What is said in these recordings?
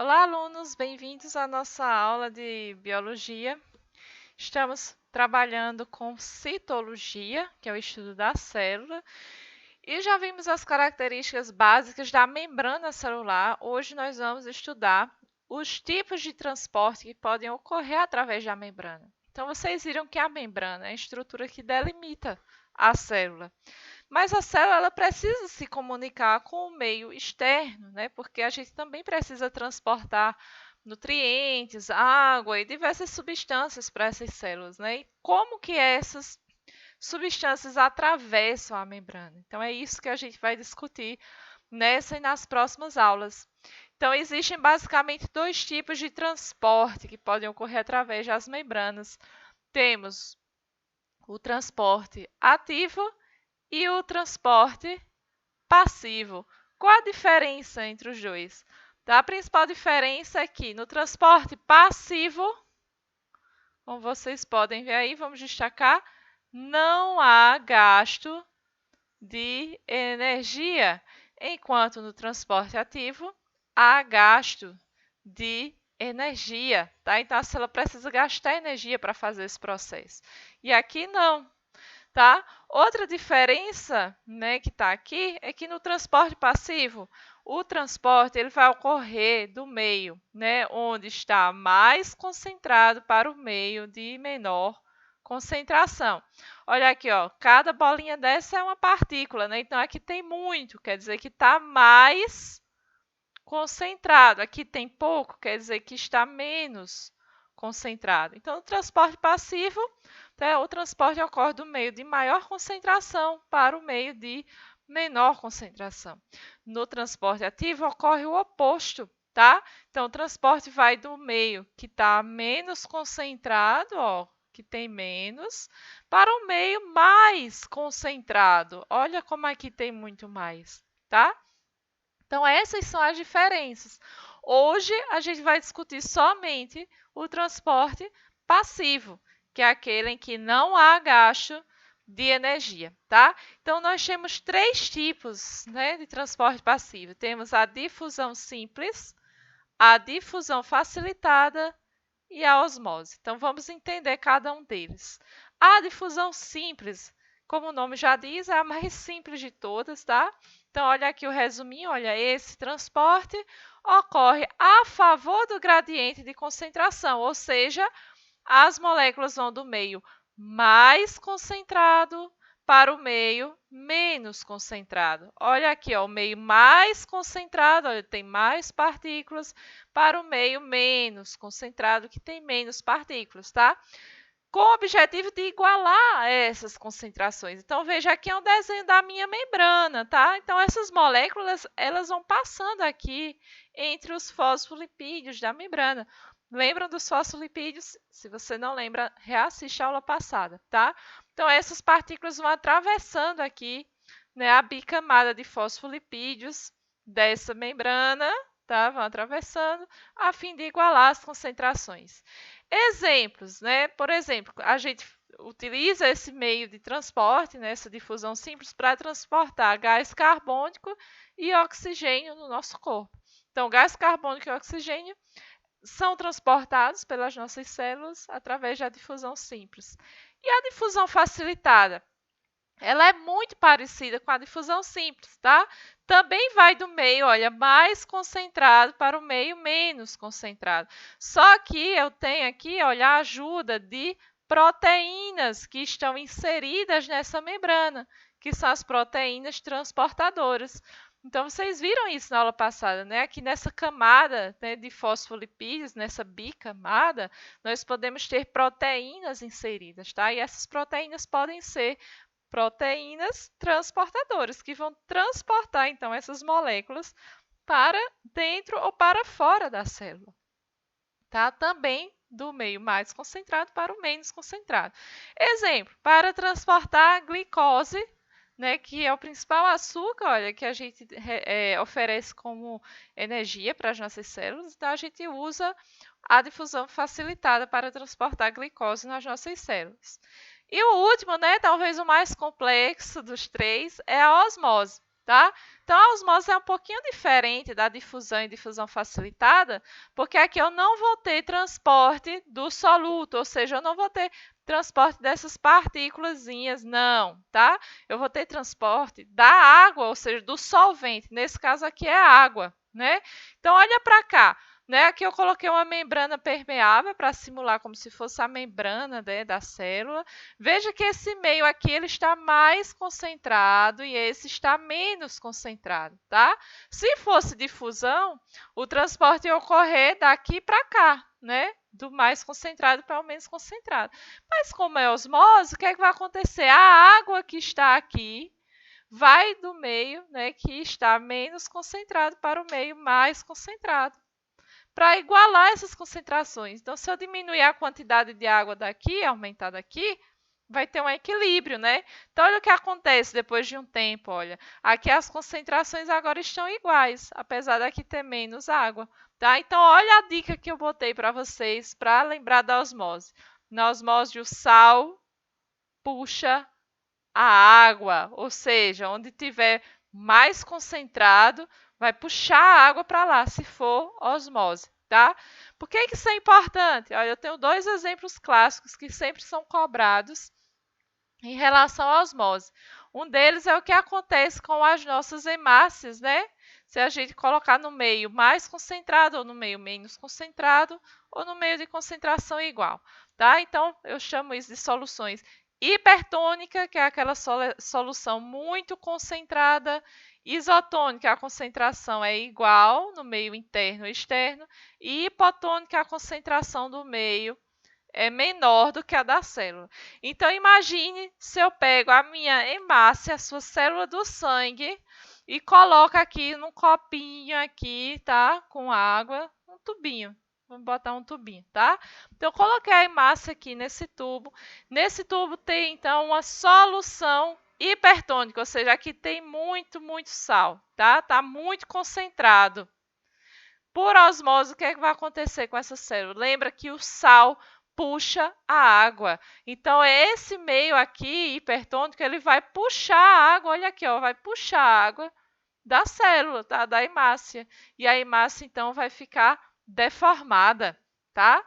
Olá, alunos, bem-vindos à nossa aula de biologia. Estamos trabalhando com citologia, que é o estudo da célula, e já vimos as características básicas da membrana celular. Hoje nós vamos estudar os tipos de transporte que podem ocorrer através da membrana. Então, vocês viram que a membrana é a estrutura que delimita a célula. Mas a célula ela precisa se comunicar com o meio externo, né? Porque a gente também precisa transportar nutrientes, água e diversas substâncias para essas células, né? E como que essas substâncias atravessam a membrana? Então é isso que a gente vai discutir nessa e nas próximas aulas. Então existem basicamente dois tipos de transporte que podem ocorrer através das membranas. Temos o transporte ativo e o transporte passivo. Qual a diferença entre os dois? Tá? A principal diferença é que no transporte passivo, como vocês podem ver aí, vamos destacar, não há gasto de energia, enquanto no transporte ativo há gasto de energia. Tá? Então a célula precisa gastar energia para fazer esse processo. E aqui não. Tá? Outra diferença, né, que está aqui é que no transporte passivo, o transporte ele vai ocorrer do meio, né, onde está mais concentrado para o meio de menor concentração. Olha aqui, ó, cada bolinha dessa é uma partícula, né? Então aqui tem muito, quer dizer que está mais concentrado. Aqui tem pouco, quer dizer que está menos concentrado. Então, no transporte passivo, né, o transporte ocorre do meio de maior concentração para o meio de menor concentração. No transporte ativo, ocorre o oposto, tá? Então, o transporte vai do meio que está menos concentrado, ó, que tem menos, para o meio mais concentrado. Olha como aqui tem muito mais, tá? Então, essas são as diferenças. Hoje, a gente vai discutir somente o transporte passivo, que é aquele em que não há gasto de energia, tá? Então, nós temos três tipos, né, de transporte passivo. Temos a difusão simples, a difusão facilitada e a osmose. Então, vamos entender cada um deles. A difusão simples, como o nome já diz, é a mais simples de todas, tá? Então, olha aqui o resuminho, olha, esse transporte ocorre a favor do gradiente de concentração, ou seja, as moléculas vão do meio mais concentrado para o meio menos concentrado. Olha aqui, ó, o meio mais concentrado, olha, tem mais partículas, para o meio menos concentrado, que tem menos partículas, tá? Com o objetivo de igualar essas concentrações. Então, veja aqui é um desenho da minha membrana, tá? Então, essas moléculas, elas vão passando aqui entre os fosfolipídios da membrana. Lembram dos fosfolipídios? Se você não lembra, reassiste a aula passada, tá? Então, essas partículas vão atravessando aqui, né, a bicamada de fosfolipídios dessa membrana, tá? Vão atravessando a fim de igualar as concentrações. Exemplos, né? Por exemplo, a gente utiliza esse meio de transporte, né, essa difusão simples, para transportar gás carbônico e oxigênio no nosso corpo. Então, gás carbônico e oxigênio são transportados pelas nossas células através da difusão simples. E a difusão facilitada? Ela é muito parecida com a difusão simples, tá? Também vai do meio, olha, mais concentrado para o meio menos concentrado. Só que eu tenho aqui, olha, a ajuda de proteínas que estão inseridas nessa membrana, que são as proteínas transportadoras. Então, vocês viram isso na aula passada, né? Aqui nessa camada, né, de fosfolipídios, nessa bicamada, nós podemos ter proteínas inseridas, tá? E essas proteínas podem ser proteínas transportadoras, que vão transportar, então, essas moléculas para dentro ou para fora da célula. Tá? Também do meio mais concentrado para o menos concentrado. Exemplo, para transportar a glicose, né, que é o principal açúcar, olha, que a gente oferece como energia para as nossas células, então a gente usa a difusão facilitada para transportar a glicose nas nossas células. E o último, né, talvez o mais complexo dos três, é a osmose. tá? Então, a osmose é um pouquinho diferente da difusão e difusão facilitada, porque aqui eu não vou ter transporte do soluto, ou seja, eu não vou ter transporte dessas partículazinhas, não, tá? Eu vou ter transporte da água, ou seja, do solvente. Nesse caso aqui é água, né? Então, olha para cá. Né? Aqui eu coloquei uma membrana permeável para simular como se fosse a membrana, né, da célula. Veja que esse meio aqui ele está mais concentrado e esse está menos concentrado, tá? Se fosse difusão, o transporte ia ocorrer daqui para cá, né? Do mais concentrado para o menos concentrado. Mas como é osmose, o que é que vai acontecer? A água que está aqui vai do meio, né, que está menos concentrado para o meio mais concentrado, para igualar essas concentrações. Então, se eu diminuir a quantidade de água daqui, aumentar daqui, vai ter um equilíbrio, né? Então, olha o que acontece depois de um tempo, olha. Aqui as concentrações agora estão iguais, apesar daqui ter menos água, tá? Então, olha a dica que eu botei para vocês para lembrar da osmose. Na osmose, o sal puxa a água, ou seja, onde tiver mais concentrado, vai puxar a água para lá, se for osmose, tá? Por que isso é importante? Olha, eu tenho dois exemplos clássicos que sempre são cobrados em relação à osmose. Um deles é o que acontece com as nossas hemácias, né? Se a gente colocar no meio mais concentrado, ou no meio menos concentrado, ou no meio de concentração igual, tá? Então, eu chamo isso de soluções hipertônica, que é aquela solução muito concentrada, isotônica, a concentração é igual no meio interno e externo, e hipotônica, a concentração do meio é menor do que a da célula. Então, imagine se eu pego a minha hemácia, a sua célula do sangue, e coloco aqui num copinho aqui, tá? Com água, um tubinho. Vamos botar um tubinho, tá? Então, eu coloquei a hemácia aqui nesse tubo. Nesse tubo tem, então, uma solução hipertônica, ou seja, aqui tem muito, muito sal, tá? Tá muito concentrado. Por osmose, o que é que vai acontecer com essa célula? Lembra que o sal puxa a água. Então, esse meio aqui, hipertônico, ele vai puxar a água, olha aqui, ó, vai puxar a água da célula, tá? Da hemácia. E a hemácia, então, vai ficar deformada, tá?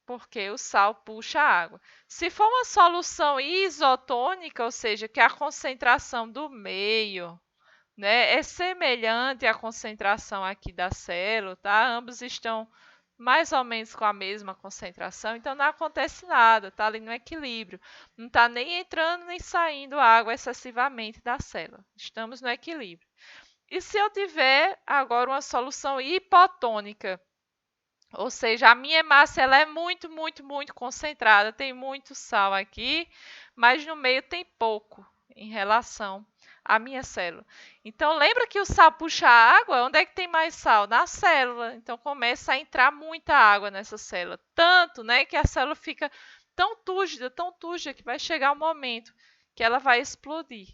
Porque o sal puxa a água. Se for uma solução isotônica, ou seja, que a concentração do meio, né, é semelhante à concentração aqui da célula, tá? Ambos estão mais ou menos com a mesma concentração, então não acontece nada, tá ali no equilíbrio. Não está nem entrando nem saindo água excessivamente da célula. Estamos no equilíbrio. E se eu tiver agora uma solução hipotônica, ou seja, a minha hemácia ela é muito, muito, muito concentrada, tem muito sal aqui, mas no meio tem pouco em relação à minha célula. Então, lembra que o sal puxa a água? Onde é que tem mais sal? Na célula. Então, começa a entrar muita água nessa célula. Tanto, né, que a célula fica tão túrgida, que vai chegar um momento que ela vai explodir,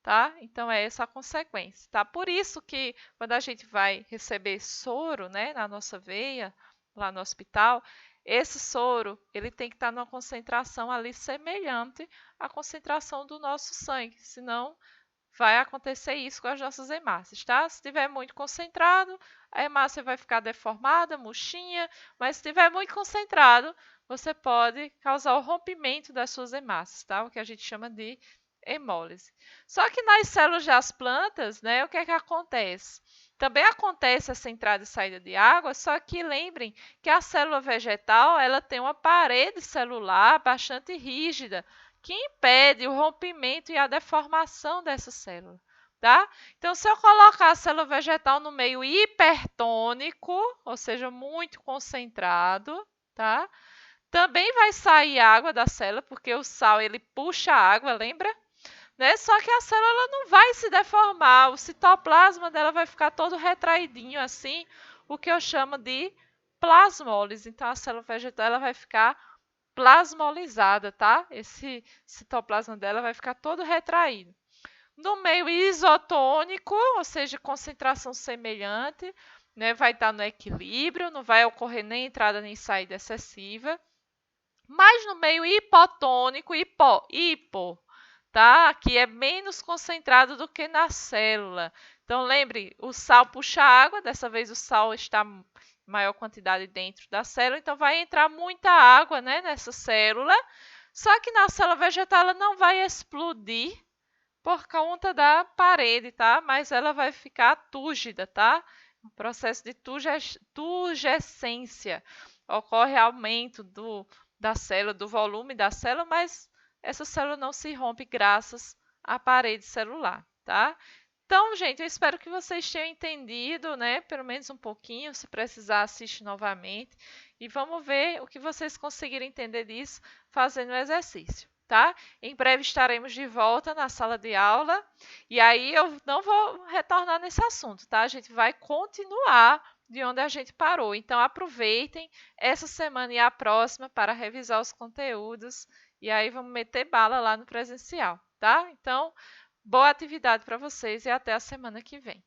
tá? Então, é essa a consequência, tá? Por isso que quando a gente vai receber soro, né, na nossa veia, lá no hospital, esse soro ele tem que estar numa concentração ali semelhante à concentração do nosso sangue, senão vai acontecer isso com as nossas hemácias, tá? Se estiver muito concentrado, a hemácia vai ficar deformada, murchinha, mas se estiver muito concentrado, você pode causar o rompimento das suas hemácias, tá? O que a gente chama de hemólise. Só que nas células das plantas, né, o que é que acontece? Também acontece essa entrada e saída de água, só que lembrem que a célula vegetal ela tem uma parede celular bastante rígida, que impede o rompimento e a deformação dessa célula, tá? Então, se eu colocar a célula vegetal no meio hipertônico, ou seja, muito concentrado, tá? Também vai sair água da célula, porque o sal ele puxa a água, lembra? Né? Só que a célula não vai se deformar, o citoplasma dela vai ficar todo retraidinho assim, o que eu chamo de plasmólise. Então, a célula vegetal ela vai ficar plasmolizada, tá? Esse citoplasma dela vai ficar todo retraído. No meio isotônico, ou seja, concentração semelhante, né, vai estar no equilíbrio, não vai ocorrer nem entrada nem saída excessiva. Mas no meio hipotônico, hipo, tá? Aqui é menos concentrado do que na célula. Então, lembre, o sal puxa água, dessa vez o sal está em maior quantidade dentro da célula, então vai entrar muita água, né, nessa célula. Só que na célula vegetal ela não vai explodir por conta da parede, tá? Mas ela vai ficar túrgida, tá? O processo de turgescência. Ocorre aumento da célula, do volume da célula, mas essa célula não se rompe graças à parede celular, tá? Então, gente, eu espero que vocês tenham entendido, né? Pelo menos um pouquinho. Se precisar, assiste novamente. E vamos ver o que vocês conseguiram entender disso fazendo o exercício, tá? Em breve estaremos de volta na sala de aula. E aí eu não vou retornar nesse assunto, tá? A gente vai continuar de onde a gente parou. Então, aproveitem essa semana e a próxima para revisar os conteúdos. E aí vamos meter bala lá no presencial, tá? Então, boa atividade para vocês e até a semana que vem.